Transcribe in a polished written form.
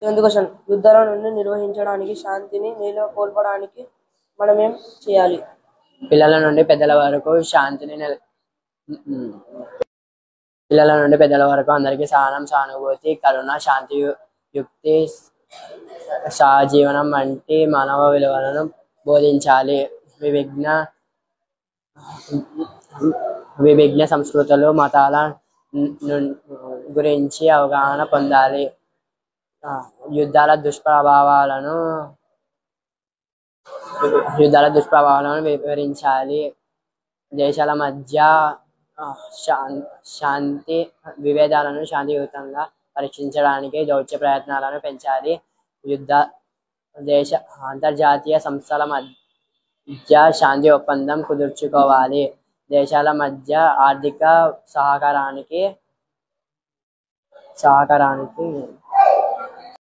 Seventh question, యుద్ధాల నుండి నిర్వహించడానికి శాంతిని నెలకొల్పడానికి మనం ఏం చేయాలి? పిల్లల నుండి పెద్దల వరకు పిల్లల నుండి పెద్దల వరకు అందరికీ సహనం, సానుభూతి, కరుణ, శాంతి, యుక్తి, సహజీవనం వంటి మానవ విలువలను బోధించాలి. విభిన్న సంస్కృతులు, మతాల గురించి అవగాహన పొందాలి. యుద్ధాల దుష్ప్రభావాలను వివరించాలి. దేశాల మధ్య శాంతి విభేదాలను శాంతియుతంగా పరీక్షించడానికి దౌత్య ప్రయత్నాలను పెంచాలి. అంతర్జాతీయ సంస్థల మధ్య శాంతి ఒప్పందం కుదుర్చుకోవాలి. దేశాల మధ్య ఆర్థిక సహకారానికి